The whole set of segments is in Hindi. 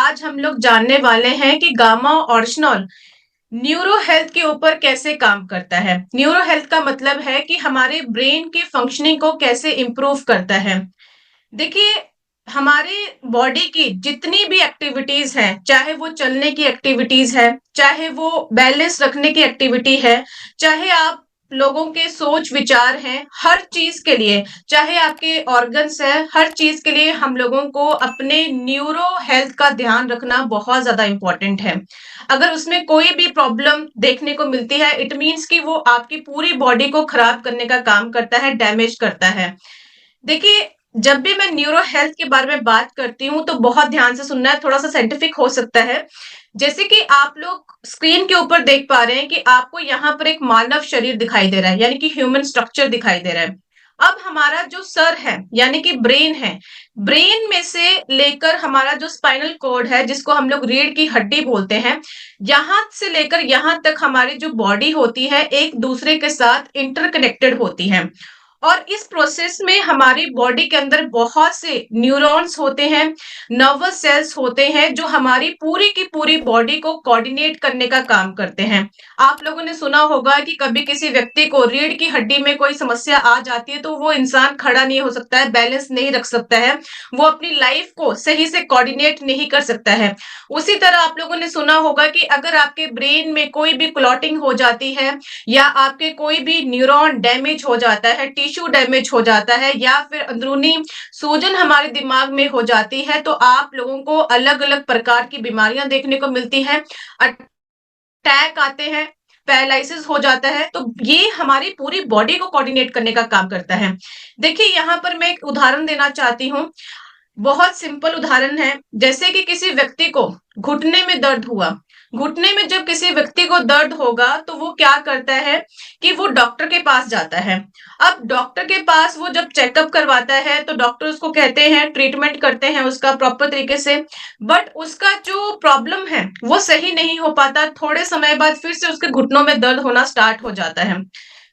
आज हम लोग जानने वाले हैं कि गामा ऑरिजिनल न्यूरो हेल्थ के ऊपर कैसे काम करता है। न्यूरो हेल्थ का मतलब है कि हमारे ब्रेन की फंक्शनिंग को कैसे इम्प्रूव करता है। देखिए, हमारे बॉडी की जितनी भी एक्टिविटीज हैं, चाहे वो चलने की एक्टिविटीज है, चाहे वो बैलेंस रखने की एक्टिविटी है, चाहे आप लोगों के सोच विचार हैं, हर चीज के लिए, चाहे आपके ऑर्गन्स है, हर चीज के लिए हम लोगों को अपने न्यूरो हेल्थ का ध्यान रखना बहुत ज्यादा इम्पोर्टेंट है। अगर उसमें कोई भी प्रॉब्लम देखने को मिलती है, इट मीन्स कि वो आपकी पूरी बॉडी को खराब करने का काम करता है, डैमेज करता है। देखिए, जब भी मैं न्यूरो हेल्थ के बारे में बात करती हूँ, तो बहुत ध्यान से सुनना है, थोड़ा-सा साइंटिफिक हो सकता है। जैसे कि आप लोग स्क्रीन के ऊपर देख पा रहे हैं कि आपको यहाँ पर एक मानव शरीर दिखाई दे रहा है, यानी कि ह्यूमन स्ट्रक्चर दिखाई दे रहा है। अब हमारा जो सर है, यानी कि ब्रेन है, ब्रेन में से लेकर हमारा जो स्पाइनल कॉर्ड है, जिसको हम लोग रीढ़ की हड्डी बोलते हैं, यहाँ से लेकर यहाँ तक हमारी जो बॉडी होती है, एक दूसरे के साथ इंटरकनेक्टेड होती है। और इस प्रोसेस में हमारी बॉडी के अंदर बहुत से न्यूरॉन्स होते हैं, नर्वस सेल्स होते हैं, जो हमारी पूरी की पूरी बॉडी को कोऑर्डिनेट करने का काम करते हैं। आप लोगों ने सुना होगा कि कभी किसी व्यक्ति को रीढ़ की हड्डी में कोई समस्या आ जाती है, तो वो इंसान खड़ा नहीं हो सकता है, बैलेंस नहीं रख सकता है, वो अपनी लाइफ को सही से कोऑर्डिनेट नहीं कर सकता है। उसी तरह आप लोगों ने सुना होगा कि अगर आपके ब्रेन में कोई भी क्लॉटिंग हो जाती है, या आपके कोई भी न्यूरॉन डैमेज हो जाता है, टिश्यू डैमेज हो जाता है, या फिर अंदरूनी सूजन हमारे दिमाग में हो जाती है, तो आप लोगों को अलग-अलग प्रकार की बीमारियां देखने को मिलती हैं। अटैक आते हैं, पैरालिसिस हो जाता है, तो ये हमारी पूरी बॉडी को कोऑर्डिनेट करने का काम करता है। देखिए, यहाँ पर मैं एक उदाहरण देना चाहती हूँ। बहुत सिंपल उदाहरण है, जैसे कि किसी व्यक्ति को घुटने में दर्द हुआ। घुटने में जब किसी व्यक्ति को दर्द होगा, तो वो क्या करता है कि वो डॉक्टर के पास जाता है। अब डॉक्टर के पास वो जब चेकअप करवाता है, तो डॉक्टर उसको कहते हैं, ट्रीटमेंट करते हैं उसका प्रॉपर तरीके से। बट उसका जो प्रॉब्लम है, वो सही नहीं हो पाता। थोड़े समय बाद फिर से उसके घुटनों में दर्द होना स्टार्ट हो जाता है।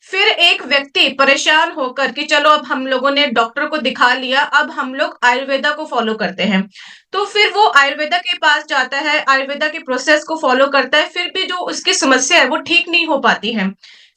फिर एक व्यक्ति परेशान होकर कि चलो, अब हम लोगों ने डॉक्टर को दिखा लिया, अब हम लोग आयुर्वेदा को फॉलो करते हैं। तो फिर वो आयुर्वेदा के पास जाता है, आयुर्वेदा के प्रोसेस को फॉलो करता है, फिर भी जो उसकी समस्या है वो ठीक नहीं हो पाती है।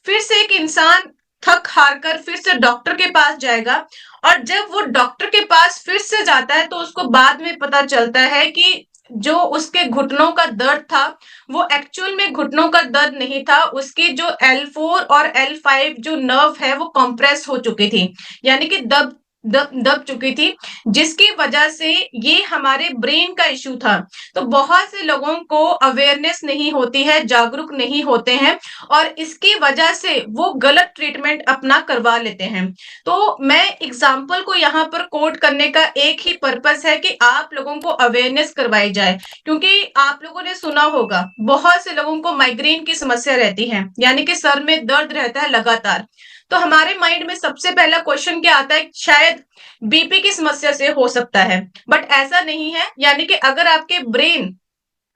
फिर से एक इंसान थक हार कर फिर से डॉक्टर के पास जाएगा, और जब वो डॉक्टर के पास फिर से जाता है, तो उसको बाद में पता चलता है कि जो उसके घुटनों का दर्द था, वो एक्चुअल में घुटनों का दर्द नहीं था, उसकी जो L4 और L5 जो नर्व है, वो कंप्रेस हो चुकी थी, यानी कि दब दब दब चुकी थी, जिसकी वजह से ये हमारे ब्रेन का इश्यू था। तो बहुत से लोगों को अवेयरनेस नहीं होती है, जागरूक नहीं होते हैं, और इसकी वजह से वो गलत ट्रीटमेंट अपना करवा लेते हैं। तो मैं एग्जाम्पल को यहाँ पर कोट करने का एक ही पर्पस है कि आप लोगों को अवेयरनेस करवाई जाए। क्योंकि आप लोगों ने सुना होगा, बहुत से लोगों को माइग्रेन की समस्या रहती है, यानी कि सर में दर्द रहता है लगातार। तो हमारे माइंड में सबसे पहला क्वेश्चन क्या आता है, शायद बीपी की समस्या से हो सकता है। बट ऐसा नहीं है, यानी कि अगर आपके ब्रेन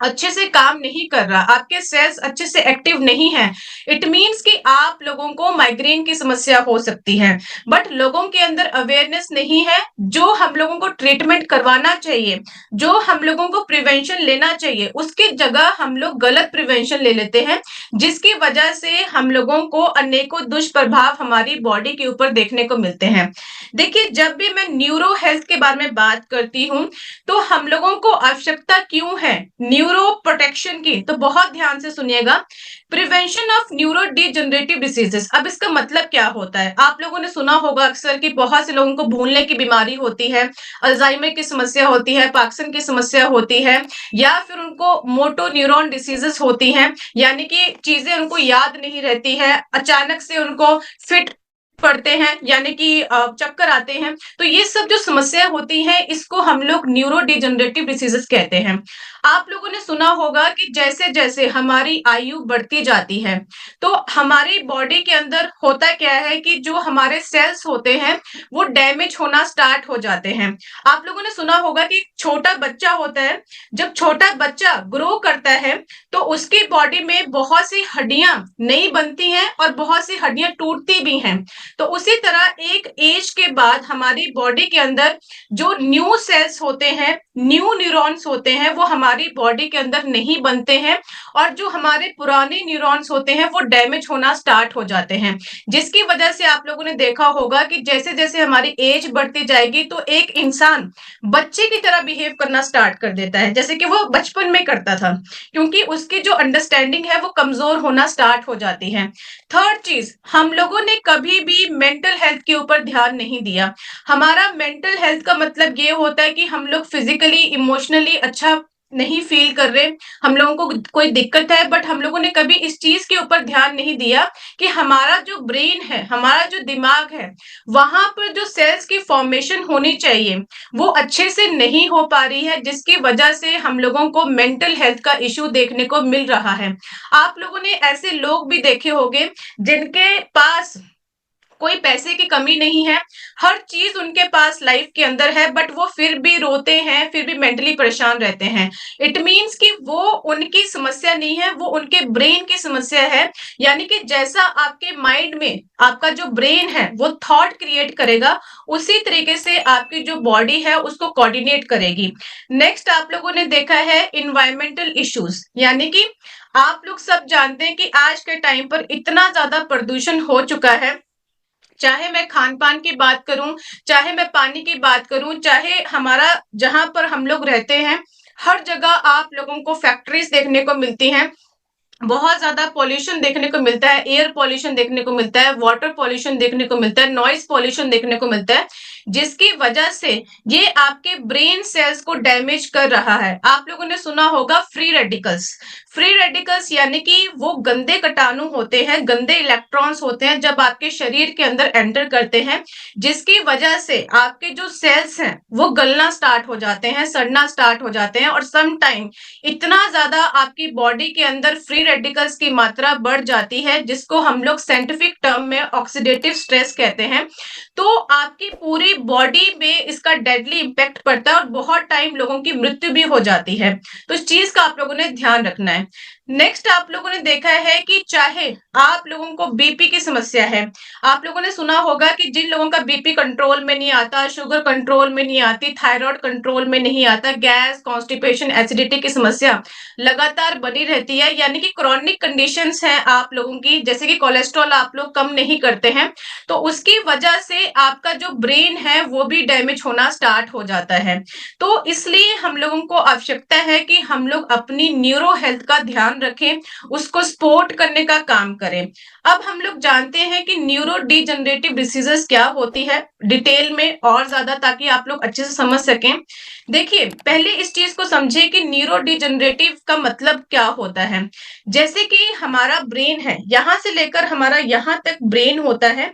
अच्छे से काम नहीं कर रहा, आपके सेल्स अच्छे से एक्टिव नहीं है, इट मीन्स कि आप लोगों को माइग्रेन की समस्या हो सकती है। बट लोगों के अंदर अवेयरनेस नहीं है। जो हम लोगों को ट्रीटमेंट करवाना चाहिए, जो हम लोगों को प्रिवेंशन लेना चाहिए, उसकी जगह हम लोग गलत प्रिवेंशन ले लेते हैं, जिसकी वजह से हम लोगों को अनेकों दुष्प्रभाव हमारी बॉडी के ऊपर देखने को मिलते हैं। देखिए, जब भी मैं न्यूरो हेल्थ के बारे में बात करती हूँ, तो हम लोगों को आवश्यकता क्यों है न्यूरो प्रोटेक्शन की, तो बहुत ध्यान से सुनिएगा। Prevention of neuro degenerative diseases, अब इसका मतलब क्या होता है? आप लोगों ने सुना होगा अक्सर कि बहुत से लोगों को भूलने की बीमारी होती है, अल्जाइमर की समस्या होती है, पार्किंसन की समस्या होती है, या फिर उनको मोटो न्यूरॉन डिसीजेस होती हैं, यानी कि चीजें उनको याद नहीं रहती है, अचानक से उनको फिट पड़ते हैं, यानी कि चक्कर आते हैं। तो ये सब जो समस्या होती है, इसको हम लोग न्यूरो डिजेनरेटिव डिसीजेस कहते हैं। आप लोगों ने सुना होगा कि जैसे जैसे हमारी आयु बढ़ती जाती है, तो हमारी बॉडी के अंदर होता क्या है कि जो हमारे सेल्स होते हैं, वो डैमेज होना स्टार्ट हो जाते हैं। आप लोगों ने सुना होगा कि छोटा बच्चा होता है, जब छोटा बच्चा ग्रो करता है, तो उसकी बॉडी में बहुत सी हड्डियां नई बनती हैं, और बहुत सी हड्डियां टूटती भी हैं। तो उसी तरह एक एज के बाद हमारी बॉडी के अंदर जो न्यू सेल्स होते हैं, न्यू न्यूरॉन्स होते हैं, वो हमारी बॉडी के अंदर नहीं बनते हैं और जो हमारे पुराने न्यूरॉन्स होते हैं वो डैमेज होना स्टार्ट हो जाते हैं। जिसकी वजह से आप लोगों ने देखा होगा कि जैसे-जैसे हमारी एज बढ़ती जाएगी तो एक इंसान बच्चे की तरह बिहेव करना स्टार्ट कर देता है, जैसे कि वो बचपन में करता था, क्योंकि उसकी जो अंडरस्टैंडिंग है वो कमजोर होना स्टार्ट हो जाती है। थर्ड चीज, हम लोगों ने कभी भी मेंटल हेल्थ के ऊपर ध्यान नहीं दिया। हमारा मेंटल हेल्थ का मतलब ये होता है कि हम लोग फिजिकली, इमोशनली अच्छा नहीं फील कर रहे, हम लोगों को कोई दिक्कत है, बट हम लोगों ने कभी इस चीज के ऊपर ध्यान नहीं दिया कि हमारा जो ब्रेन है, हमारा जो दिमाग है, वहां पर जो सेल्स की फॉर्मेशन होनी चाहिए वो अच्छे से नहीं हो पा रही है, जिसकी वजह से हम लोगों को मेंटल हेल्थ का इश्यू देखने को मिल रहा है। आप लोगों ने ऐसे लोग भी देखे होंगे जिनके पास कोई पैसे की कमी नहीं है, हर चीज उनके पास लाइफ के अंदर है, बट वो फिर भी रोते हैं, फिर भी मेंटली परेशान रहते हैं। इट मीन्स कि वो उनकी समस्या नहीं है, वो उनके ब्रेन की समस्या है। यानी कि जैसा आपके माइंड में आपका जो ब्रेन है वो थॉट क्रिएट करेगा, उसी तरीके से आपकी जो बॉडी है उसको कोऑर्डिनेट करेगी। नेक्स्ट, आप लोगों ने देखा है इन्वायरमेंटल इश्यूज, यानी कि आप लोग सब जानते हैं कि आज के टाइम पर इतना ज्यादा प्रदूषण हो चुका है, चाहे मैं खान-पान की बात करूँ, चाहे मैं पानी की बात करूँ, चाहे हमारा जहाँ पर हम लोग रहते हैं, हर जगह आप लोगों को फैक्ट्रीज़ देखने को मिलती हैं। बहुत ज़्यादा पॉल्यूशन देखने को मिलता है, एयर पॉल्यूशन देखने को मिलता है, वाटर पॉल्यूशन देखने को मिलता है, नॉइज़ पॉल्यूशन देखने को मिलता है, जिसकी वजह से ये आपके ब्रेन सेल्स को डैमेज कर रहा है। आप लोगों ने सुना होगा फ्री रेडिकल्स। फ्री रेडिकल्स यानी कि वो गंदे कीटाणु होते हैं, गंदे इलेक्ट्रॉन्स होते हैं जब आपके शरीर के अंदर एंटर करते हैं, जिसकी वजह से आपके जो सेल्स हैं, वो गलना स्टार्ट हो जाते हैं, सड़ना स्टार्ट हो जाते हैं और सम टाइम इतना ज़्यादा आपकी बॉडी के अंदर फ्री रेडिकल्स की मात्रा बढ़ जाती है, जिसको हम लोग साइंटिफिक टर्म में ऑक्सीडेटिव स्ट्रेस कहते हैं। तो आपकी पूरी बॉडी में इसका डेडली इम्पैक्ट पड़ता है और बहुत टाइम लोगों की मृत्यु भी हो जाती है। तो इस चीज का आप लोगों ने ध्यान रखना है। नेक्स्ट, आप लोगों ने देखा है कि चाहे आप लोगों को बीपी की समस्या है, आप लोगों ने सुना होगा कि जिन लोगों का बीपी कंट्रोल में नहीं आता, शुगर कंट्रोल में नहीं आती, थायराइड कंट्रोल में नहीं आता, गैस, कॉन्स्टिपेशन, एसिडिटी की समस्या लगातार बनी रहती है, यानी कि क्रॉनिक कंडीशंस हैं आप लोगों की, जैसे कि कोलेस्ट्रॉल आप लोग कम नहीं करते हैं, तो उसकी वजह से आपका जो ब्रेन है वो भी डैमेज होना स्टार्ट हो जाता है। तो इसलिए हम लोगों को आवश्यकता है कि हम लोग अपनी न्यूरो हेल्थ का ध्यान रखें, उसको सपोर्ट करने का काम करें। अब हम लोग जानते हैं कि न्यूरो डिजनरेटिव डिसीजेस क्या होती है, डिटेल में और ज्यादा, ताकि आप लोग अच्छे से समझ सकें। देखिए, पहले इस चीज को समझिए कि न्यूरो डिजनरेटिव का मतलब क्या होता है। जैसे कि हमारा ब्रेन है, यहाँ से लेकर हमारा यहाँ तक ब्रेन होता है।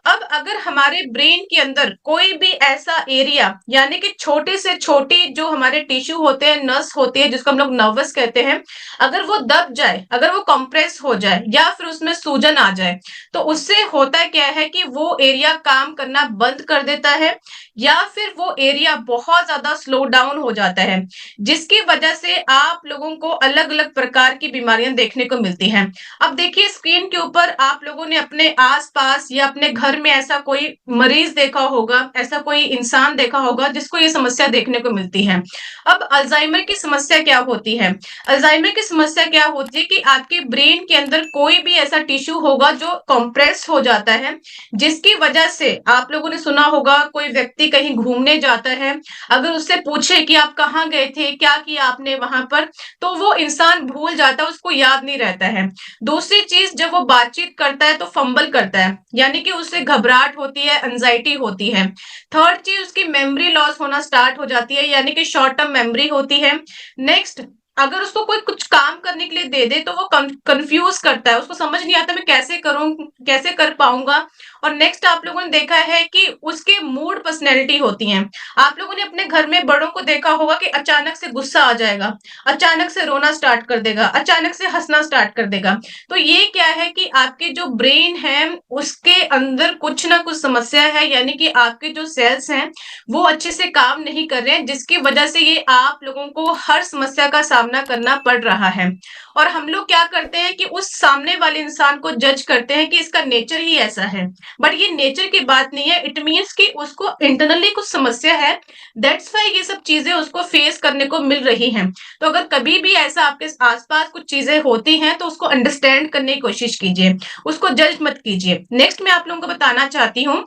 अब अगर हमारे ब्रेन के अंदर कोई भी ऐसा एरिया, यानी कि छोटे से छोटी जो हमारे टिश्यू होते हैं, नस होती है जिसको हम लोग नर्वस कहते हैं, अगर वो दब जाए, अगर वो कंप्रेस हो जाए या फिर उसमें सूजन आ जाए, तो उससे होता क्या है कि वो एरिया काम करना बंद कर देता है या फिर वो एरिया बहुत ज्यादा स्लो डाउन हो जाता है, जिसकी वजह से आप लोगों को अलग अलग प्रकार की बीमारियां देखने को मिलती हैं। अब देखिए, स्क्रीन के ऊपर आप लोगों ने अपने आसपास या अपने घर में ऐसा कोई मरीज देखा होगा, ऐसा कोई इंसान देखा होगा जिसको ये समस्या देखने को मिलती है। अब अल्जाइमर की समस्या क्या होती है? अल्जाइमर की समस्या क्या होती है कि आपके ब्रेन के अंदर कोई भी ऐसा टिश्यू होगा जो कंप्रेस हो जाता है, जिसकी वजह से आप लोगों ने सुना होगा, कोई व्यक्ति कहीं घूमने जाता है, अगर उससे पूछे कि आप कहाँ गए थे, क्या किया आपने वहां पर, तो वो इंसान भूल जाता है, उसको याद नहीं रहता है। दूसरी चीज, जब वो बातचीत करता है तो फंबल करता है, यानी कि उससे घबराहट होती है, एंजाइटी होती है। थर्ड चीज, उसकी मेमोरी लॉस होना स्टार्ट हो जाती है, यानी कि शॉर्ट टर्म मेमोरी होती है। नेक्स्ट, अगर उसको कोई कुछ काम करने के लिए दे दे तो वो कंफ्यूज करता है, उसको समझ नहीं आता मैं कैसे करूं, कैसे कर पाऊंगा। और नेक्स्ट, आप लोगों ने देखा है कि उसके मूड पर्सनैलिटी होती हैं। आप लोगों ने अपने घर में बड़ों को देखा होगा कि अचानक से गुस्सा आ जाएगा, अचानक से रोना स्टार्ट कर देगा, अचानक से हंसना स्टार्ट कर देगा। तो ये क्या है कि आपके जो ब्रेन है उसके अंदर कुछ ना कुछ समस्या है, यानी कि आपके जो सेल्स हैं वो अच्छे से काम नहीं कर रहे हैं, जिसकी वजह से ये आप लोगों को हर समस्या का सामना करना पड़ रहा है। और हम लोग क्या करते हैं कि उस सामने वाले इंसान को जज करते हैं कि इसका नेचर ही ऐसा है। बट ये नेचर की बात नहीं है, इट मीन्स कि उसको इंटरनली कुछ समस्या है, दैट्स वाई ये सब चीजें उसको फेस करने को मिल रही हैं। तो अगर कभी भी ऐसा आपके आसपास कुछ चीजें होती हैं तो उसको अंडरस्टैंड करने की कोशिश कीजिए, उसको जज मत कीजिए। नेक्स्ट मैं आप लोगों को बताना चाहती हूँ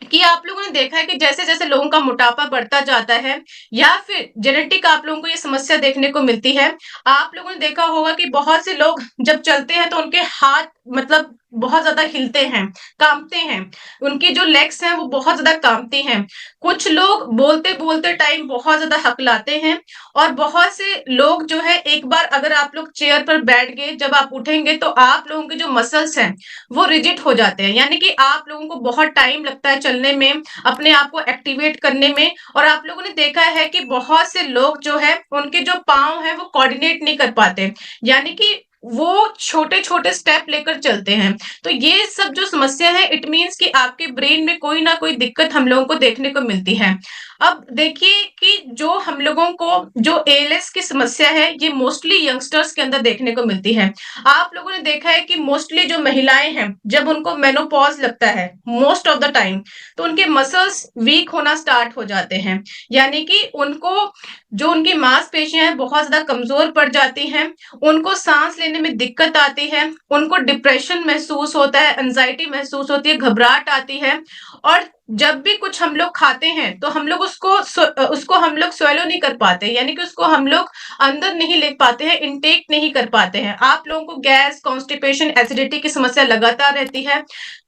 कि आप लोगों ने देखा है कि जैसे-जैसे लोगों का मोटापा बढ़ता जाता है या फिर जेनेटिक आप लोगों को ये समस्या देखने को मिलती है। आप लोगों ने देखा होगा कि बहुत से लोग जब चलते हैं तो उनके हाथ मतलब बहुत ज़्यादा हिलते हैं, काँपते हैं। उनकी जो लेग्स हैं वो बहुत ज़्यादा काँपती हैं। कुछ लोग बोलते-बोलते टाइम बहुत ज़्यादा हकलाते हैं और बहुत से लोग जो है एक बार अगर आप लोग चेयर पर बैठ गए, जब आप उठेंगे तो आप लोगों के जो मसल्स हैं वो रिजिड हो जाते हैं। यानी कि आप लोगों को बहुत टाइम लगता है चलने में, अपने आप को एक्टिवेट करने में और आप लोगों ने देखा है कि बहुत से लोग जो है उनके जो पाँव हैं वो कोऑर्डिनेट नहीं कर पाते। यानी कि वो छोटे-छोटे स्टेप लेकर चलते हैं। तो ये सब जो समस्या है इट मीन्स कि आपके ब्रेन में कोई ना कोई दिक्कत हम लोगों को देखने को मिलती है। अब देखिए कि जो हम लोगों को जो एएलएस की समस्या है ये मोस्टली यंगस्टर्स के अंदर देखने को मिलती है। आप लोगों ने देखा है कि मोस्टली जो महिलाएं हैं जब उनको मेनोपॉज लगता है मोस्ट ऑफ द टाइम तो उनके मसल्स वीक होना स्टार्ट हो जाते हैं। यानी कि उनको जो उनकी मांसपेशियां हैं बहुत ज्यादा कमजोर पड़ जाती हैं, उनको सांस लेने में दिक्कत आती है, उनको डिप्रेशन महसूस होता है, एंजाइटी महसूस होती है, घबराहट आती है और जब भी कुछ हम लोग खाते हैं तो हम लोग उसको हम लोग स्वेलो नहीं कर पाते, यानी कि उसको हम लोग अंदर नहीं ले पाते हैं, इनटेक नहीं कर पाते हैं। आप लोगों को गैस, कॉन्स्टिपेशन, एसिडिटी की समस्या लगातार रहती है।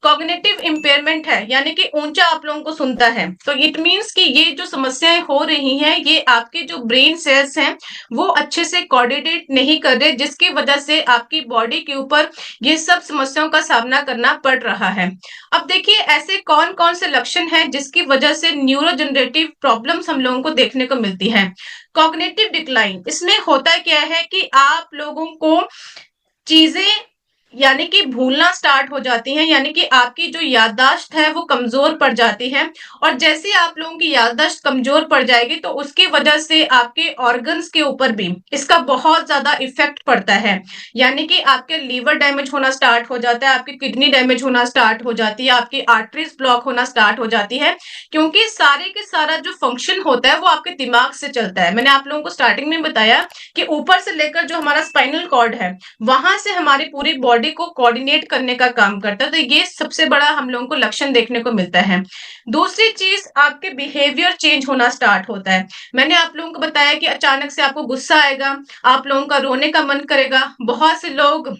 कॉग्निटिव इम्पेयरमेंट है, यानी कि ऊंचा आप लोगों को सुनता है। तो इट मीन्स कि ये जो समस्याएं हो रही हैं ये आपके जो ब्रेन सेल्स हैं वो अच्छे से कोऑर्डिनेट नहीं कर रहे, जिसकी वजह से आपकी बॉडी के ऊपर ये सब समस्याओं का सामना करना पड़ रहा है। अब देखिए ऐसे कौन-कौन से लक्षण हैं जिसकी वजह से न्यूरोजेनरेटिव प्रॉब्लम्स हम लोगों को देखने को मिलती है। कॉग्निटिव डिक्लाइन, इसमें होता क्या है कि आप लोगों को चीजें यानी कि भूलना स्टार्ट हो जाती हैं, यानी कि आपकी जो याददाश्त है वो कमजोर पड़ जाती है और जैसे आप लोगों की याददाश्त कमजोर पड़ जाएगी तो उसकी वजह से आपके ऑर्गन्स के ऊपर भी इसका बहुत ज्यादा इफेक्ट पड़ता है। यानी कि आपके लीवर डैमेज होना स्टार्ट हो जाता है, आपकी किडनी डैमेज होना स्टार्ट हो जाती है, आपकी आर्टरीज ब्लॉक होना स्टार्ट हो जाती है, क्योंकि सारे के सारा जो फंक्शन होता है वो आपके दिमाग से चलता है। मैंने आप लोगों को स्टार्टिंग में बताया कि ऊपर से लेकर जो हमारा स्पाइनल कॉर्ड है वहां से हमारी पूरी बॉडी को कोऑर्डिनेट करने का काम करता है। तो ये सबसे बड़ा हम लोगों को लक्षण देखने को मिलता है। दूसरी चीज आपके बिहेवियर चेंज होना स्टार्ट होता है। मैंने आप लोगों को बताया कि अचानक से आपको गुस्सा आएगा, आप लोगों का रोने का मन करेगा, बहुत से लोग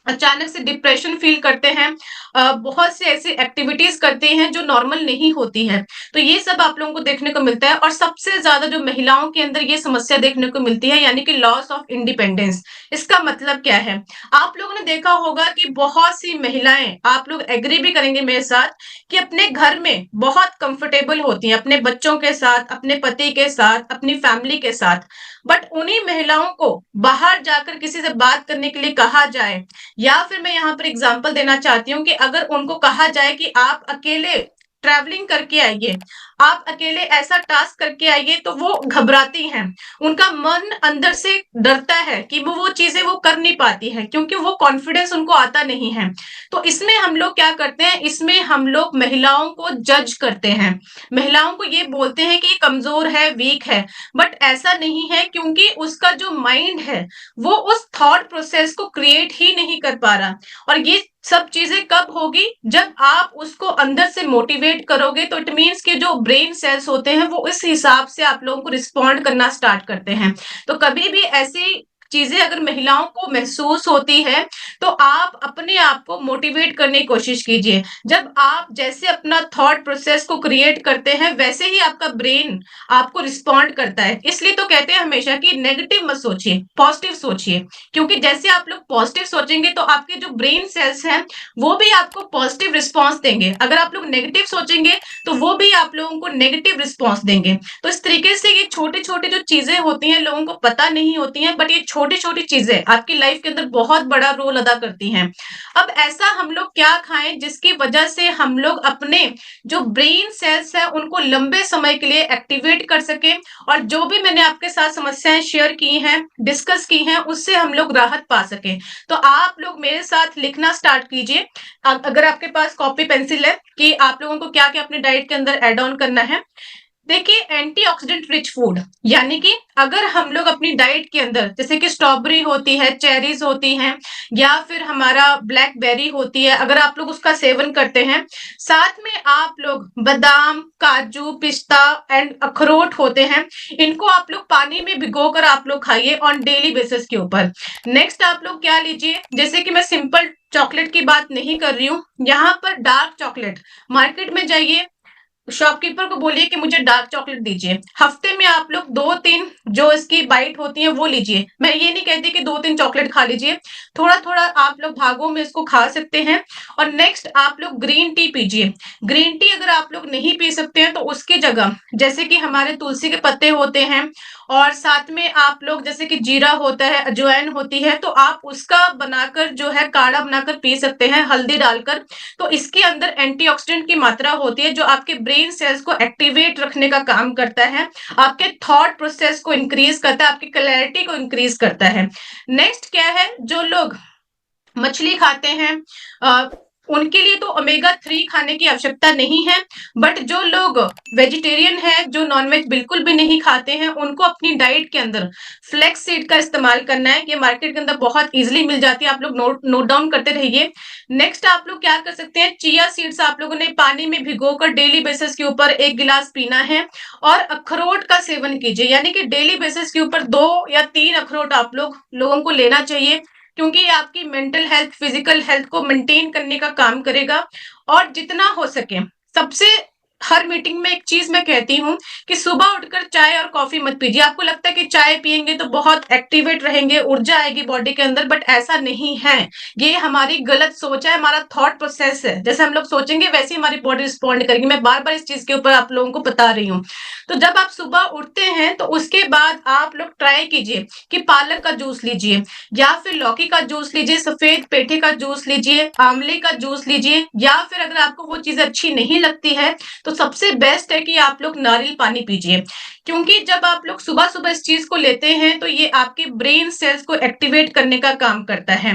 अचानक से डिप्रेशन फील करते हैं, बहुत से ऐसी एक्टिविटीज करते हैं जो नॉर्मल नहीं होती है। तो ये सब आप लोगों को देखने को मिलता है और सबसे ज्यादा जो महिलाओं के अंदर ये समस्या देखने को मिलती है यानी कि लॉस ऑफ इंडिपेंडेंस। इसका मतलब क्या है? आप लोगों ने देखा होगा कि बहुत सी महिलाएं, आप लोग एग्री भी करेंगे मेरे साथ, कि अपने घर में बहुत कंफर्टेबल होती हैं अपने बच्चों के साथ, अपने पति के साथ, अपनी फैमिली के साथ। बट उन्हीं महिलाओं को बाहर जाकर किसी से बात करने के लिए कहा जाए या फिर मैं यहाँ पर एग्जांपल देना चाहती हूँ कि अगर उनको कहा जाए कि आप अकेले ट्रैवलिंग करके आइए, आप अकेले ऐसा टास्क करके आइए, तो वो घबराती हैं। उनका मन अंदर से डरता है कि वो चीजें वो कर नहीं पाती है क्योंकि वो कॉन्फिडेंस उनको आता नहीं है। तो इसमें हम लोग क्या करते हैं, इसमें हम लोग महिलाओं को जज करते हैं, महिलाओं को ये बोलते हैं कि ये कमजोर है, वीक है। बट ऐसा नहीं है, क्योंकि उसका जो माइंड है वो उस थॉट प्रोसेस को क्रिएट ही नहीं कर पा रहा। और ये सब चीजें कब होगी? जब आप उसको अंदर से मोटिवेट करोगे। तो इट मीन्स कि जो ब्रेन सेल्स होते हैं वो इस हिसाब से आप लोगों को रिस्पॉन्ड करना स्टार्ट करते हैं। तो कभी भी ऐसी चीजें अगर महिलाओं को महसूस होती है तो आप अपने आप को मोटिवेट करने की कोशिश कीजिए। जब आप जैसे अपना थॉट प्रोसेस को क्रिएट करते हैं वैसे ही आपका ब्रेन आपको रिस्पॉन्ड करता है। इसलिए तो कहते हैं हमेशा कि नेगेटिव मत सोचिए, पॉजिटिव सोचिए, क्योंकि जैसे आप लोग पॉजिटिव सोचेंगे तो आपके जो ब्रेन सेल्स हैं वो भी आपको पॉजिटिव रिस्पॉन्स देंगे। अगर आप लोग नेगेटिव सोचेंगे तो वो भी आप लोगों को नेगेटिव रिस्पॉन्स देंगे। तो इस तरीके से ये छोटे छोटे जो चीजें होती हैं लोगों को पता नहीं होती हैं, बट ये छोटी-छोटी चीजें आपकी लाइफ के अंदर बहुत बड़ा रोल अदा करती हैं। अब ऐसा हम लोग क्या खाएं जिसकी वजह से हम लोग अपने जो ब्रेन सेल्स है उनको लंबे समय के लिए एक्टिवेट कर सके, और जो भी मैंने आपके साथ समस्याएं शेयर की हैं, डिस्कस की हैं, उससे हम लोग राहत पा सकें। तो आप लोग मेरे साथ लिखना स्टार्ट कीजिए, अगर आपके पास कॉपी पेंसिल है, कि आप लोगों को क्या-क्या अपने डाइट के अंदर ऐड ऑन करना है। देखिए, एंटीऑक्सीडेंट रिच फूड, यानी कि अगर हम लोग अपनी डाइट के अंदर जैसे कि स्ट्रॉबेरी होती है, चेरीज होती हैं, या फिर हमारा ब्लैकबेरी होती है, अगर आप लोग उसका सेवन करते हैं, साथ में आप लोग बादाम, काजू, पिस्ता एंड अखरोट होते हैं, इनको आप लोग पानी में भिगोकर आप लोग खाइए ऑन डेली बेसिस के ऊपर। नेक्स्ट आप लोग क्या लीजिए, जैसे कि मैं सिंपल चॉकलेट की बात नहीं कर रही हूँ, यहाँ पर डार्क चॉकलेट, मार्केट में जाइए, शॉपकीपर को बोलिए कि मुझे डार्क चॉकलेट दीजिए। हफ्ते में आप लोग 2-3 जो इसकी बाइट होती है वो लीजिए। मैं ये नहीं कहती कि 2-3 चॉकलेट खा लीजिए, थोड़ा-थोड़ा आप लोग भागों में इसको खा सकते हैं। और नेक्स्ट आप लोग ग्रीन टी पीजिए। ग्रीन टी अगर आप लोग नहीं पी सकते हैं तो उसकी जगह जैसे कि हमारे तुलसी के पत्ते होते हैं, और साथ में आप लोग जैसे कि जीरा होता है, अजवाइन होती है, तो आप उसका बनाकर जो है काढ़ा बनाकर पी सकते हैं हल्दी डालकर। तो इसके अंदर एंटीऑक्सीडेंट की मात्रा होती है जो आपके ब्रेन सेल्स को एक्टिवेट रखने का काम करता है, आपके थॉट प्रोसेस को इंक्रीज करता है, आपकी क्लैरिटी को इंक्रीज करता है। नेक्स्ट क्या है, जो लोग मछली खाते हैं, अ, उनके लिए तो ओमेगा 3 खाने की आवश्यकता नहीं है, बट जो लोग वेजिटेरियन है, जो नॉनवेज बिल्कुल भी नहीं खाते हैं, उनको अपनी डाइट के अंदर फ्लेक्स सीड का इस्तेमाल करना है। ये मार्केट के अंदर बहुत इजीली मिल जाती है, आप लोग नोट नोट डाउन करते रहिए। नेक्स्ट आप लोग क्या कर सकते हैं, चिया सीड्स आप लोगों ने पानी में भिगोकर डेली बेसिस के ऊपर 1 गिलास पीना है, और अखरोट का सेवन कीजिए, यानी कि डेली बेसिस के ऊपर 2 या 3 अखरोट आप लोगों को लेना चाहिए, क्योंकि ये आपकी मेंटल हेल्थ, फिजिकल हेल्थ को मेंटेन करने का काम करेगा। और जितना हो सके, सबसे हर मीटिंग में एक चीज मैं कहती हूँ कि सुबह उठकर चाय और कॉफी मत पीजिए। आपको लगता है कि चाय पियेंगे तो बहुत एक्टिवेट रहेंगे, ऊर्जा आएगी बॉडी के अंदर, बट ऐसा नहीं है। ये हमारी गलत सोच है, हमारा थॉट प्रोसेस है। जैसे हम लोग सोचेंगे वैसे ही हमारी बॉडी रिस्पॉन्ड करेगी। मैं बार बार इस चीज के ऊपर आप लोगों को बता रही हूँ। तो जब आप सुबह उठते हैं तो उसके बाद आप लोग ट्राई कीजिए कि पालक का जूस लीजिए, या फिर लौकी का जूस लीजिए, सफेद पेठे का जूस लीजिए, आंवले का जूस लीजिए, या फिर अगर आपको वो चीज अच्छी नहीं लगती है तो सबसे बेस्ट है कि आप लोग नारियल पानी पीजिए। क्योंकि जब आप लोग सुबह सुबह इस चीज को लेते हैं तो ये आपके ब्रेन सेल्स को एक्टिवेट करने का काम करता है।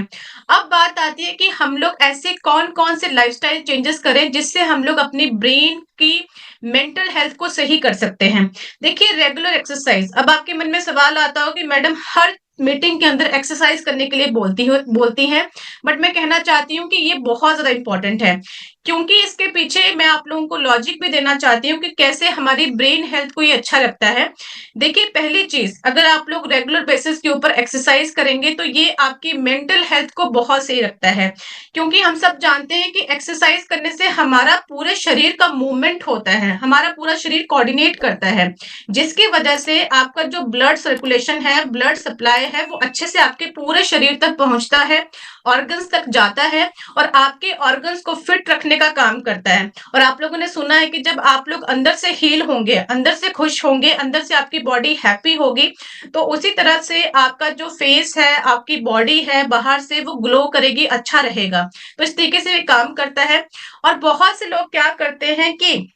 अब बात आती है कि हम लोग ऐसे कौन कौन से लाइफस्टाइल चेंजेस करें जिससे हम लोग अपनी ब्रेन की मेंटल हेल्थ को सही कर सकते हैं। देखिए, रेगुलर एक्सरसाइज। अब आपके मन में सवाल आता हो कि मैडम हर मीटिंग के अंदर एक्सरसाइज करने के लिए बोलती हैं, बट मैं कहना चाहती हूँ कि ये बहुत ज्यादा इंपॉर्टेंट है, क्योंकि इसके पीछे मैं आप लोगों को लॉजिक भी देना चाहती हूँ कि कैसे हमारी ब्रेन हेल्थ को ये अच्छा लगता है। देखिए, पहली चीज, अगर आप लोग रेगुलर बेसिस के ऊपर एक्सरसाइज करेंगे तो ये आपकी मेंटल हेल्थ को बहुत सही रखता है, क्योंकि हम सब जानते हैं कि एक्सरसाइज करने से हमारा पूरे शरीर का मूवमेंट होता है, हमारा पूरा शरीर कोऑर्डिनेट करता है, जिसकी वजह से आपका जो ब्लड सर्कुलेशन है, ब्लड सप्लाई है, वो अच्छे से आपके पूरे शरीर तक पहुंचता है, ऑर्गन्स तक जाता है, और आपके ऑर्गन्स को फिट रखने का काम करता है। और आप लोगों ने सुना है कि जब आप लोग अंदर से हील होंगे, अंदर से खुश होंगे, अंदर से आपकी बॉडी हैप्पी होगी, तो उसी तरह से आपका जो फेस है, आपकी बॉडी है, बाहर से वो ग्लो करेगी, अच्छा रहेगा। तो इस तरीके से ये काम करता है। और बहुत से लोग क्या करते हैं कि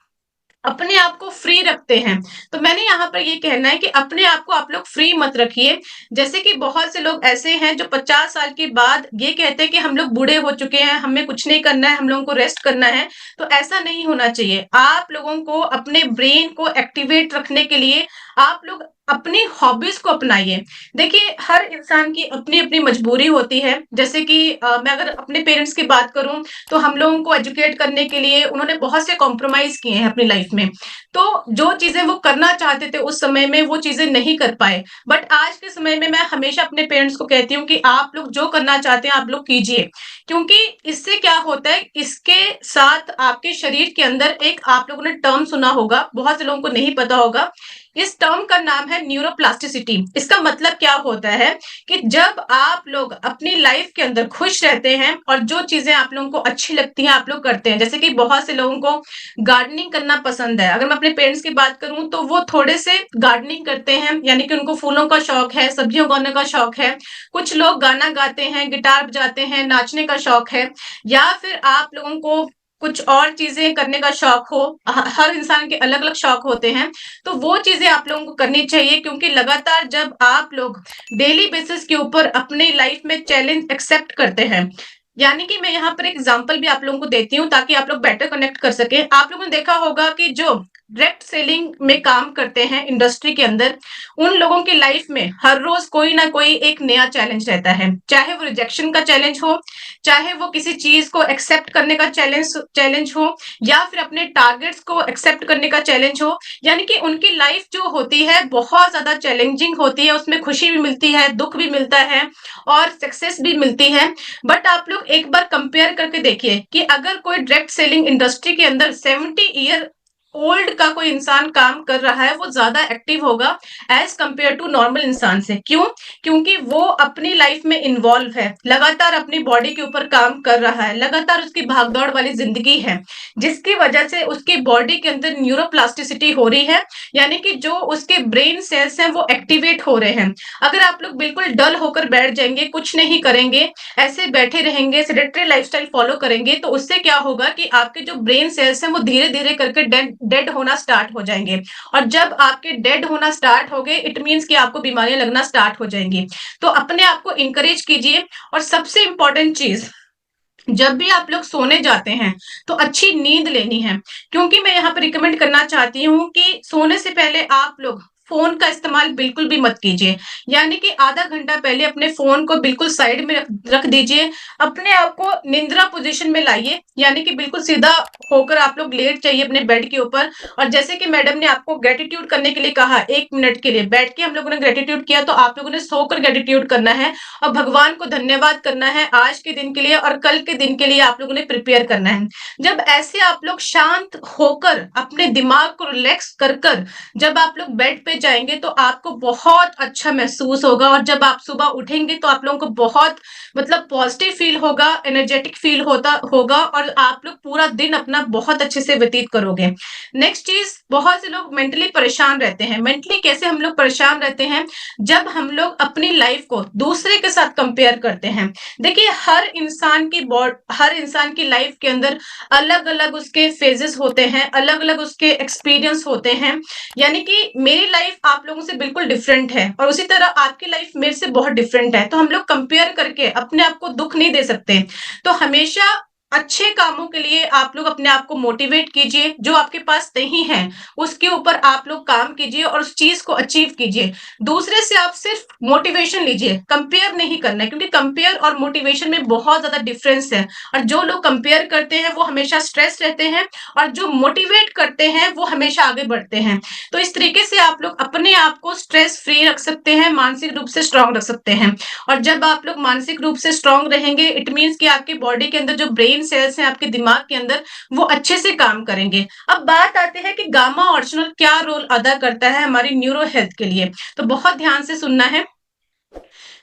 अपने आप को फ्री रखते हैं। तो मैंने यहाँ पर ये कहना है कि अपने आप को आप लोग फ्री मत रखिए। जैसे कि बहुत से लोग ऐसे हैं जो 50 साल के बाद ये कहते हैं कि हम लोग बूढ़े हो चुके हैं, हमें कुछ नहीं करना है, हम लोगों को रेस्ट करना है। तो ऐसा नहीं होना चाहिए। आप लोगों को अपने ब्रेन को एक्टिवेट रखने के लिए आप लोग अपनी हॉबीज को अपनाइए। देखिए, हर इंसान की अपनी अपनी मजबूरी होती है। जैसे कि मैं अगर अपने पेरेंट्स की बात करूं तो हम लोगों को एजुकेट करने के लिए उन्होंने बहुत से कॉम्प्रोमाइज किए हैं अपनी लाइफ में। तो जो चीजें वो करना चाहते थे उस समय में वो चीजें नहीं कर पाए, बट आज के समय में मैं हमेशा अपने पेरेंट्स को कहती हूँ कि आप लोग जो करना चाहते हैं आप लोग कीजिए। क्योंकि इससे क्या होता है, इसके साथ आपके शरीर के अंदर एक, आप लोगों ने टर्म सुना होगा, बहुत से लोगों को नहीं पता होगा, इस टर्म का नाम है न्यूरोप्लास्टिसिटी। इसका मतलब क्या होता है कि जब आप लोग अपनी लाइफ के अंदर खुश रहते हैं और जो चीजें आप लोगों को अच्छी लगती हैं आप लोग करते हैं। जैसे कि बहुत से लोगों को गार्डनिंग करना पसंद है। अगर मैं अपने पेरेंट्स की बात करूं तो वो थोड़े से गार्डनिंग करते हैं, यानी कि उनको फूलों का शौक है, सब्जियों उगाने का शौक है। कुछ लोग गाना गाते हैं, गिटार बजाते हैं, नाचने का शौक है, या फिर आप लोगों को कुछ और चीजें करने का शौक हो। हर इंसान के अलग अलग शौक होते हैं, तो वो चीजें आप लोगों को करनी चाहिए, क्योंकि लगातार जब आप लोग डेली बेसिस के ऊपर अपनी लाइफ में चैलेंज एक्सेप्ट करते हैं, यानी कि मैं यहाँ पर एक एग्जांपल भी आप लोगों को देती हूँ ताकि आप लोग बेटर कनेक्ट कर सके। आप लोगों ने देखा होगा कि जो डायरेक्ट सेलिंग में काम करते हैं इंडस्ट्री के अंदर, उन लोगों की लाइफ में हर रोज कोई ना कोई एक नया चैलेंज रहता है। चाहे वो रिजेक्शन का चैलेंज हो, चाहे वो किसी चीज को एक्सेप्ट करने का चैलेंज हो, या फिर अपने टारगेट्स को एक्सेप्ट करने का चैलेंज हो। यानी कि उनकी लाइफ जो होती है बहुत ज्यादा चैलेंजिंग होती है, उसमें खुशी भी मिलती है, दुख भी मिलता है और सक्सेस भी मिलती है। बट आप लोग एक बार कंपेयर करके देखिए कि अगर कोई डायरेक्ट सेलिंग इंडस्ट्री के अंदर 70 ईयर ओल्ड का कोई इंसान काम कर रहा है, वो ज्यादा एक्टिव होगा एज कंपेयर टू नॉर्मल इंसान से। क्यों? क्योंकि वो अपनी लाइफ में इन्वॉल्व है, लगातार अपनी बॉडी के ऊपर काम कर रहा है, लगातार उसकी भागदौड़ वाली जिंदगी है, जिसकी वजह से उसकी बॉडी के अंदर न्यूरोप्लास्टिसिटी हो रही है, यानी कि जो उसके ब्रेन सेल्स हैं वो एक्टिवेट हो रहे हैं। अगर आप लोग बिल्कुल डल होकर बैठ जाएंगे, कुछ नहीं करेंगे, ऐसे बैठे रहेंगे, सेडेंटरी लाइफस्टाइल फॉलो करेंगे, तो उससे क्या होगा कि आपके जो ब्रेन सेल्स हैं वो धीरे धीरे करके डेड होना स्टार्ट हो जाएंगे। और जब आपके डेड होना स्टार्ट हो गए, इट मीन्स कि आपको बीमारियां लगना स्टार्ट हो जाएंगी। तो अपने आप को इंकरेज कीजिए। और सबसे इंपॉर्टेंट चीज, जब भी आप लोग सोने जाते हैं तो अच्छी नींद लेनी है, क्योंकि मैं यहाँ पे रिकमेंड करना चाहती हूँ कि सोने से पहले आप लोग फोन का इस्तेमाल बिल्कुल भी मत कीजिए। यानी कि आधा घंटा पहले अपने फोन को बिल्कुल साइड में रख दीजिए। अपने आप को निंद्रा पोजीशन में लाइए, यानी कि बिल्कुल सीधा होकर आप लोग लेट जाइए अपने बेड के ऊपर। और जैसे कि मैडम ने आपको ग्रेटिट्यूड करने के लिए कहा, 1 मिनट के लिए बैठ के हम लोगों ने ग्रेटिट्यूड किया, तो आप लोगों ने सोकर ग्रेटिट्यूड करना है और भगवान को धन्यवाद करना है आज के दिन के लिए और कल के दिन के लिए आप लोगों ने प्रिपेयर करना है। जब ऐसे आप लोग शांत होकर अपने दिमाग को रिलैक्स कर कर जब आप लोग बेड पे जाएंगे तो आपको बहुत अच्छा महसूस होगा, और जब आप सुबह उठेंगे तो आप लोगों को बहुत मतलब पॉजिटिव फील होगा, एनर्जेटिक फील होगा, और आप लोग पूरा दिन अपना बहुत अच्छे से व्यतीत करोगे। नेक्स्ट चीज, बहुत से लोग मेंटली परेशान रहते हैं। मेंटली कैसे हम लोग परेशान रहते हैं? जब हम लोग अपनी लाइफ को दूसरे के साथ कंपेयर करते हैं। देखिए, हर इंसान की लाइफ के अंदर अलग अलग उसके फेजेस होते हैं, अलग अलग उसके एक्सपीरियंस होते हैं। यानी कि मेरी लाइफ आप लोगों से बिल्कुल डिफरेंट है और उसी तरह आपकी लाइफ मेरे से बहुत डिफरेंट है, तो हम लोग कंपेयर करके अपने आप को दुख नहीं दे सकते। तो हमेशा अच्छे कामों के लिए आप लोग अपने आप को मोटिवेट कीजिए। जो आपके पास नहीं है उसके ऊपर आप लोग काम कीजिए और उस चीज को अचीव कीजिए। दूसरे से आप सिर्फ मोटिवेशन लीजिए, कंपेयर नहीं करना है, क्योंकि कंपेयर और मोटिवेशन में बहुत ज्यादा डिफरेंस है। और जो लोग कंपेयर करते हैं वो हमेशा स्ट्रेस रहते हैं, और जो मोटिवेट करते हैं वो हमेशा आगे बढ़ते हैं। तो इस तरीके से आप लोग अपने आप को स्ट्रेस फ्री रख सकते हैं, मानसिक रूप से स्ट्रांग रख सकते हैं। और जब आप लोग मानसिक रूप से स्ट्रांग रहेंगे, इट मीन्स कि आपकी बॉडी के अंदर जो ब्रेन सेल्स हैं आपके दिमाग के अंदर, वो अच्छे से काम करेंगे। अब बात आते हैं कि गामा ऑर्जिनल क्या रोल अदा करता है हमारी न्यूरो हेल्थ के लिए। तो बहुत ध्यान से सुनना है।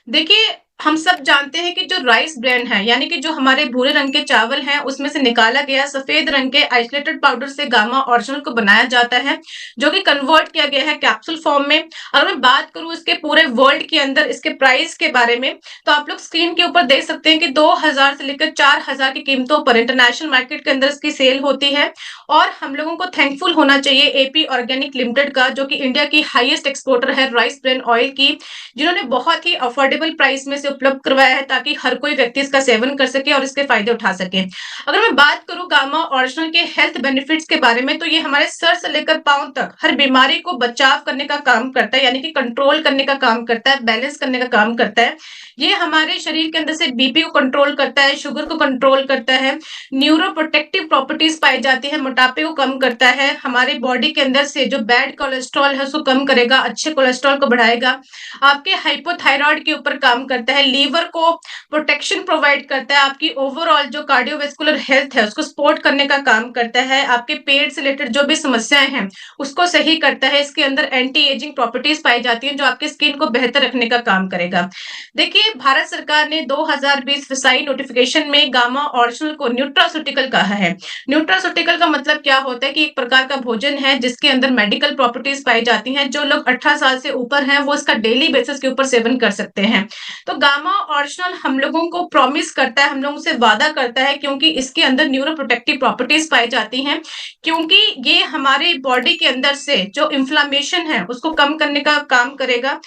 देखिए, हम सब जानते हैं कि जो राइस ब्रांड है, यानी कि जो हमारे भूरे रंग के चावल हैं, उसमें से निकाला गया सफेद रंग के आइसोलेटेड पाउडर से गामा ऑरिजिनल को बनाया जाता है, जो कि कन्वर्ट किया गया है कैप्सूल फॉर्म में। अगर मैं बात करूं इसके पूरे वर्ल्ड के अंदर इसके प्राइस के बारे में, तो आप लोग स्क्रीन के ऊपर देख सकते हैं कि 2000 से लेकर 4000 की कीमतों पर इंटरनेशनल मार्केट के अंदर इसकी सेल होती है। और हम लोगों को थैंकफुल होना चाहिए एपी ऑर्गेनिक लिमिटेड का, जो कि इंडिया की हाईएस्ट एक्सपोर्टर है राइस ब्रांड ऑयल की, जिन्होंने बहुत ही अफोर्डेबल प्राइस में से उपलब्ध करवाया है ताकि हर कोई व्यक्ति इसका सेवन कर सके और इसके फायदे उठा सके। अगर मैं बात करूं गामा ओरिजिनल के हेल्थ बेनिफिट्स के बारे में, तो ये हमारे सर से लेकर पांव तक हर बीमारी को बचाव करने का काम करता है, यानी कि कंट्रोल करने का काम करता है, बैलेंस करने का काम करता है। ये हमारे शरीर के अंदर से बीपी को कंट्रोल करता है, शुगर को कंट्रोल करता है, न्यूरो प्रोटेक्टिव प्रॉपर्टीज पाई जाती है, मोटापे को कम करता है, हमारे बॉडी के अंदर से जो बैड कोलेस्ट्रॉल है उसको कम करेगा, अच्छे कोलेस्ट्रॉल को बढ़ाएगा, आपके हाइपोथायराइड के ऊपर काम करता है, है, लीवर को प्रोटेक्शन प्रोवाइड करता है, आपकी ओवरऑल जो कार्डियोवैस्कुलर हेल्थ है उसको सपोर्ट करने का काम करता है, आपके पेट से रिलेटेड जो भी समस्याएं हैं उसको सही करता है। इसके अंदर एंटी एजिंग प्रॉपर्टीज पाई जाती हैं जो आपकी स्किन को बेहतर रखने का काम करेगा। देखिए, भारत सरकार ने 2020 FSSAI नोटिफिकेशन में गामा ऑरिजिनल को न्यूट्रास्यूटिकल कहा है। न्यूट्रास्यूटिकल का मतलब क्या होता है कि एक प्रकार का भोजन है जिसके अंदर मेडिकल प्रॉपर्टीज पाई जाती हैं। जो लोग 18 साल से ऊपर हैं वो इसका डेली बेसिस के ऊपर सेवन कर सकते हैं। तो गामा ऑरिजिनल हम लोगों को प्रॉमिस करता है, हम लोगों से वादा करता है, क्योंकि इसके अंदर न्यूरो प्रोटेक्टिव प्रॉपर्टीज पाई जाती हैं, क्योंकि ये हमारे बॉडी के अंदर से जो इन्फ्लामेशन है उसको कम करने का काम करेगा,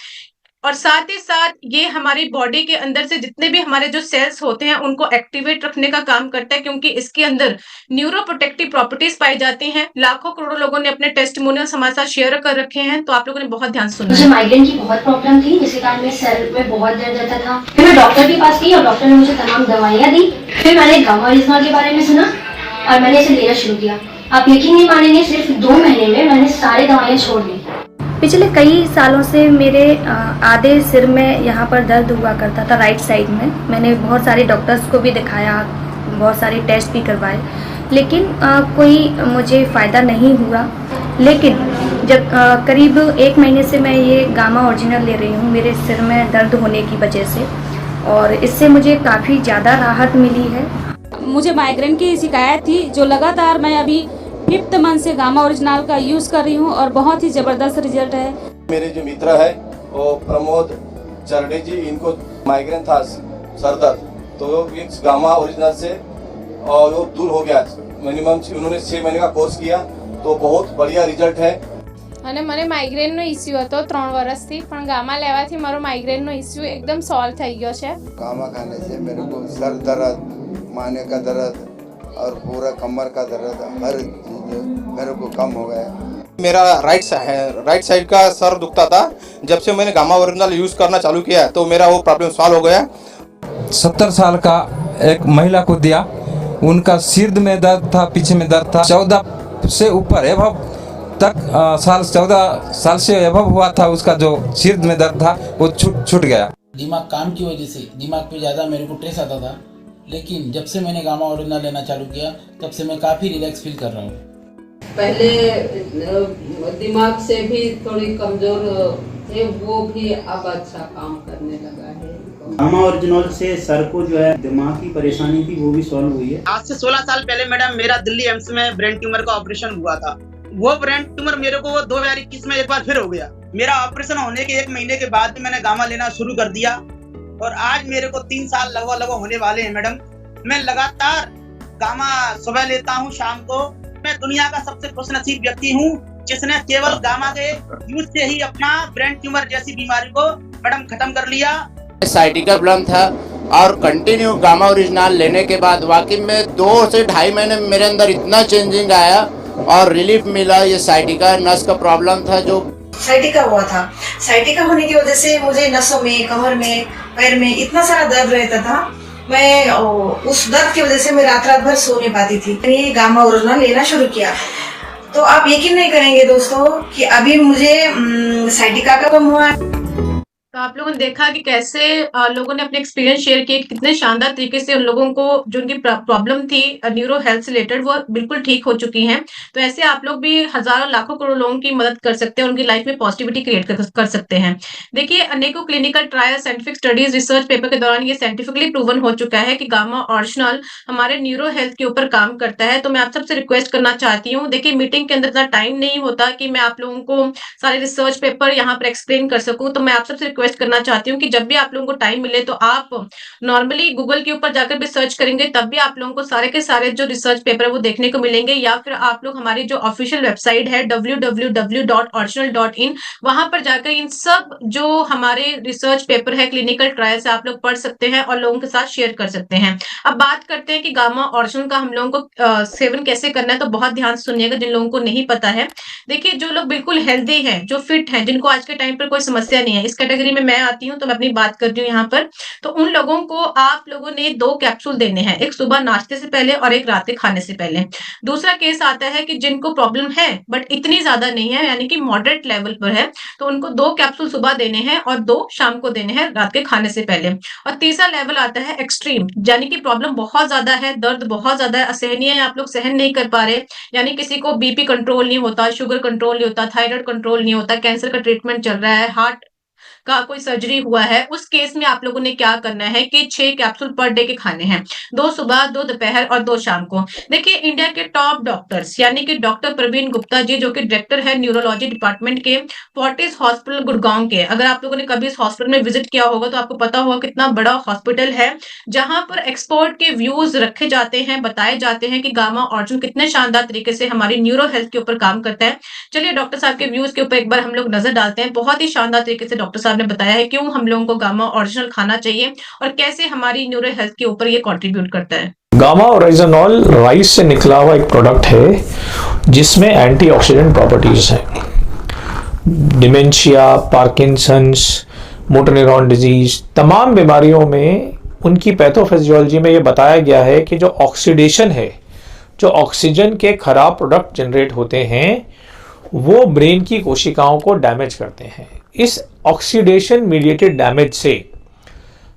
और साथ ही साथ ये हमारी बॉडी के अंदर से जितने भी हमारे जो सेल्स होते हैं उनको एक्टिवेट रखने का काम करता है, क्योंकि इसके अंदर न्यूरो प्रोटेक्टिव प्रॉपर्टीज पाई जाती हैं। लाखों करोड़ों लोगों ने अपने टेस्टिमोनियल्स हमारे साथ शेयर कर रखे हैं, तो आप लोगों ने बहुत ध्यान से सुना मुझे है। माइग्रेन की बहुत प्रॉब्लम थी, जिसके कारण मेरे सर में बहुत दर्द रहता था। फिर मैं डॉक्टर के पास गई और डॉक्टर ने मुझे तमाम दवाइयाँ दी। फिर मैंने गामा ओरिजिनल के बारे में सुना और मैंने इसे लेना शुरू किया। आप यकीन नहीं मानेंगे, सिर्फ 2 महीने में मैंने सारी दवाइयाँ छोड़ दी। पिछले कई सालों से मेरे आधे सिर में यहाँ पर दर्द हुआ करता था, राइट साइड में। मैंने बहुत सारे डॉक्टर्स को भी दिखाया, बहुत सारे टेस्ट भी करवाए, लेकिन कोई मुझे फ़ायदा नहीं हुआ। लेकिन जब करीब 1 महीने से मैं ये गामा ओरिजिनल ले रही हूँ मेरे सिर में दर्द होने की वजह से, और इससे मुझे काफ़ी ज़्यादा राहत मिली है। मुझे माइग्रेन की शिकायत थी, जो लगातार मैं अभी 5th मंथ से गामा ओरिजिनल का यूज़ कर रही हूँ और बहुत ही ज़बरदस्त रिजल्ट है। मेरे जो मित्र है वो प्रमोद चरडे जी, इनको माइग्रेन था, सर दर्द, तो इस गामा ओरिजिनल से और वो दूर हो गया। मिनिमम उन्होंने 6 महीने का कोर्स किया, तो बहुत बढ़िया रिजल्ट है। અને મને માઇગ્રેનનો ઇસ્યુ હતો 3 વર્ષથી, પણ ગામા લેવાથી મારો માઇગ્રેનનો ઇસ્યુ એકદમ સોલ્વ થઈ ગયો છે। गामा खाने से मेरे को सर दर्द, माने का दर्द और पूरा कमर का दर्द, हर चीज़ मेरे को कम हो गया। मेरा राइट साइड का सर दुखता था। जब से मैंने गामा ओरिजिनल यूज़ करना चालू किया तो मेरा वो प्रॉब्लम सॉल्व हो गया। 70 साल का एक महिला को दिया, उनका सिर में दर्द था, पीछे में दर्द था, 14 से ऊपर एभव तक 14 साल से एभव हुआ था। उसका जो सिर में दर्द था वो छूट गया। दिमाग काम की वजह से दिमाग पे ज़्यादा मेरे को स्ट्रेस आता था, लेकिन जब से मैंने गामा ओरिजिनल लेना चालू किया तब से मैं काफ़ी रिलैक्स फील कर रहा हूँ। पहले दिमाग से भी थोड़ी कमज़ोर थे, वो भी अब अच्छा काम करने लगा है। गामा ओरिजिनल से सर को जो है दिमाग की परेशानी थी वो भी सॉल्व हुई है। आज से 16 साल पहले मैडम मेरा दिल्ली एम्स में ब्रेन ट्यूमर का ऑपरेशन हुआ था। वो ब्रेन ट्यूमर मेरे को 2021 में एक बार फिर हो गया। मेरा ऑपरेशन होने के 1 महीने के बाद मैंने गामा लेना शुरू कर दिया और आज मेरे को 3 साल लगभग होने वाले हैं मैडम। मैं लगातार गामा सुबह लेता हूँ, शाम को। मैं दुनिया का सबसे खुशनसीब व्यक्ति हूँ जिसने केवल गामा के यूज से ही अपना ब्रेन ट्यूमर जैसी बीमारी को मैडम खत्म कर लिया। साइटिका प्रॉब्लम था और कंटिन्यू गामा ओरिजिनल लेने के बाद वाकई में 2 से 2.5 महीने में मेरे अंदर इतना चेंजिंग आया और रिलीफ मिला। ये साइटिका नस का प्रॉब्लम था, जो साइटिका हुआ था। साइटिका होने की वजह से मुझे नसों में, कमर में, पैर में इतना सारा दर्द रहता था। मैं उस दर्द की वजह से मैं रात भर सो नहीं पाती थी। ये गामा ओरिजिनल लेना शुरू किया तो आप यकीन नहीं करेंगे दोस्तों कि अभी मुझे साइटिका का कम हुआ है। तो आप लोगों ने देखा कि कैसे लोगों ने अपने एक्सपीरियंस शेयर किए, कितने शानदार तरीके से उन लोगों को जो उनकी प्रॉब्लम थी न्यूरो हेल्थ से रिलेटेड वो बिल्कुल ठीक हो चुकी हैं। तो ऐसे आप लोग भी हजारों लाखों करोड़ लोगों की मदद कर सकते हैं, उनकी लाइफ में पॉजिटिविटी क्रिएट कर सकते हैं। देखिए, अनेकों clinical trial, scientific studies, research paper के दौरान ये साइंटिफिकली प्रूवन हो चुका है कि गामा ओरिजिनल हमारे न्यूरो हेल्थ के ऊपर काम करता है। तो मैं आप सबसे रिक्वेस्ट करना चाहती हूँ, देखिए मीटिंग के अंदर इतना टाइम नहीं होता कि मैं आप लोगों को सारे रिसर्च पेपर यहाँ पर एक्सप्लेन कर सकूँ। तो मैं आप सबसे रिक्वेस्ट करना चाहती हूँ कि जब भी आप लोगों को टाइम मिले तो आप नॉर्मली गूगल के ऊपर जाकर भी सर्च करेंगे, तब भी आप लोगों को सारे के सारे जो रिसर्च पेपर है वो देखने को मिलेंगे। या फिर आप लोग हमारी जो ऑफिशियल वेबसाइट है www.original.in, वहां पर जाकर इन सब जो हमारे रिसर्च पेपर है, क्लिनिकल ट्रायल से आप लोग पढ़ सकते हैं और लोगों के साथ शेयर कर सकते हैं। अब बात करते हैं कि गामा ओरिजिनल का हम लोगों को सेवन कैसे करना है, तो बहुत ध्यान से सुनिएगा जिन लोगों को नहीं पता है। देखिए, जो लोग बिल्कुल हेल्दी हैं, जो फिट हैं, जिनको आज के टाइम पर कोई समस्या नहीं है, इस कैटेगरी कैटेगरी में मैं आती हूँ, तो मैं अपनी बात कर रही हूँ यहाँ पर। तो उन लोगों को आप लोगों ने 2 कैप्सूल देने हैं, एक सुबह नाश्ते से पहले और एक रात के खाने से पहले। दूसरा केस आता है कि जिनको प्रॉब्लम है बट इतनी ज़्यादा नहीं है, यानी कि मॉडरेट लेवल पर है, तो उनको 2 कैप्सूल सुबह देने हैं और 2 शाम को देने हैं रात के खाने से पहले। और तीसरा लेवल आता है एक्सट्रीम, यानी कि प्रॉब्लम बहुत ज़्यादा है, दर्द बहुत ज़्यादा है, असहनीय है, आप लोग सहन नहीं कर पा रहे, यानी किसी को बीपी कंट्रोल नहीं होता, शुगर कंट्रोल नहीं होता, थायराइड कंट्रोल नहीं होता, कैंसर का ट्रीटमेंट चल रहा है, हार्ट का कोई सर्जरी हुआ है, उस केस में आप लोगों ने क्या करना है कि 6 कैप्सूल पर डे के खाने हैं, 2 सुबह, 2 दोपहर और 2 शाम को। देखिए, इंडिया के टॉप डॉक्टर्स यानी कि डॉक्टर प्रवीण गुप्ता जी, जो कि डायरेक्टर है न्यूरोलॉजी डिपार्टमेंट के फोर्टिस हॉस्पिटल गुड़गांव के। अगर आप लोगों ने कभी इस हॉस्पिटल में विजिट किया होगा तो आपको पता होगा कितना बड़ा हॉस्पिटल है, जहां पर एक्सपर्ट के व्यूज रखे जाते हैं, बताए जाते हैं कि गामा ऑर्जिन कितने शानदार तरीके से हमारी न्यूरो हेल्थ के ऊपर काम करता है। चलिए डॉक्टर साहब के व्यूज के ऊपर एक बार हम लोग नजर डालते हैं। बहुत ही शानदार तरीके से डॉक्टर साहब ने बताया है क्यों हम लोगों को गामा ओरिजिनल खाना चाहिए और कैसे हमारी न्यूरो हेल्थ के ऊपर ये कंट्रीब्यूट करता है। गामा ओरिजिनॉल राइस से निकला हुआ एक प्रोडक्ट है जिसमें एंटीऑक्सीडेंट प्रॉपर्टीज हैं। Dementia, Parkinson's, motor neuron disease, तमाम बीमारियों में उनकी पैथोफिजियोलॉजी में ये बताया गया है कि जो ऑक्सीडेशन है, जो ऑक्सीजन के खराब प्रोडक्ट जनरेट होते हैं, वो ब्रेन की कोशिकाओं को डैमेज करते हैं। इस ऑक्सीडेशन मीडिएटेड डैमेज से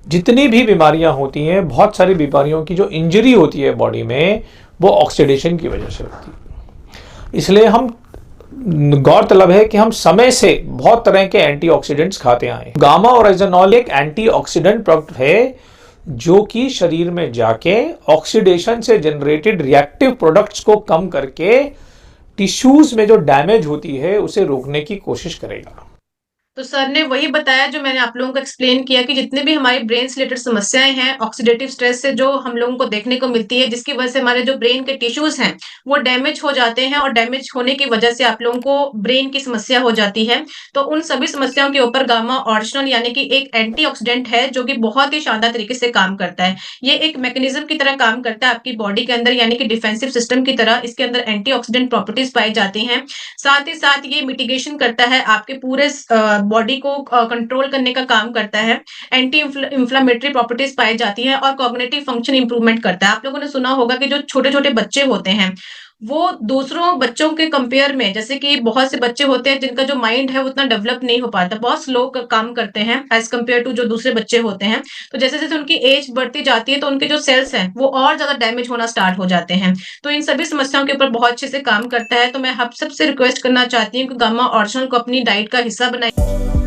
जितनी भी बीमारियां होती हैं, बहुत सारी बीमारियों की जो इंजरी होती है बॉडी में, वो ऑक्सीडेशन की वजह से होती है। इसलिए हम गौरतलब है कि हम समय से बहुत तरह के एंटीऑक्सीडेंट्स खाते आए। गामा ओरिजिनॉल एक एंटीऑक्सीडेंट प्रोडक्ट है जो कि शरीर में जाके ऑक्सीडेशन से जनरेटेड रिएक्टिव प्रोडक्ट्स को कम करके टिश्यूज में जो डैमेज होती है उसे रोकने की कोशिश करेगा। तो सर ने वही बताया जो मैंने आप लोगों को एक्सप्लेन किया कि जितने भी हमारी ब्रेन से रिलेटेड समस्याएं हैं, ऑक्सीडेटिव स्ट्रेस से जो हम लोगों को देखने को मिलती है, जिसकी वजह से हमारे जो ब्रेन के टिश्यूज हैं वो डैमेज हो जाते हैं और डैमेज होने की वजह से आप लोगों को ब्रेन की समस्या हो जाती है। तो उन सभी समस्याओं के ऊपर गामा ओरिजिनल यानी कि एक एंटीऑक्सीडेंट है जो कि बहुत ही शानदार तरीके से काम करता है। ये एक मैकेनिज्म की तरह काम करता है आपकी बॉडी के अंदर, यानी कि डिफेंसिव सिस्टम की तरह इसके अंदर एंटीऑक्सीडेंट प्रॉपर्टीज पाई जाती हैं। साथ ही साथ ये मिटिगेशन करता है, आपके पूरे बॉडी को कंट्रोल करने का काम करता है, एंटी इंफ्लेमेटरी प्रॉपर्टीज पाई जाती हैं और कॉग्निटिव फंक्शन इंप्रूवमेंट करता है। आप लोगों ने सुना होगा कि जो छोटे-छोटे बच्चे होते हैं वो दूसरों बच्चों के कंपेयर में, जैसे कि बहुत से बच्चे होते हैं जिनका जो माइंड है वो उतना डेवलप नहीं हो पाता, बहुत स्लो काम करते हैं एज कंपेयर टू जो दूसरे बच्चे होते हैं। तो जैसे-जैसे उनकी एज बढ़ती जाती है तो उनके जो सेल्स हैं वो और ज्यादा डैमेज होना स्टार्ट हो जाते हैं। तो इन सभी समस्याओं के ऊपर बहुत अच्छे से काम करता है। तो मैं आप सबसे रिक्वेस्ट करना चाहती हूँ कि गामा ओरिजिनल को अपनी डाइट का हिस्सा बनाइए।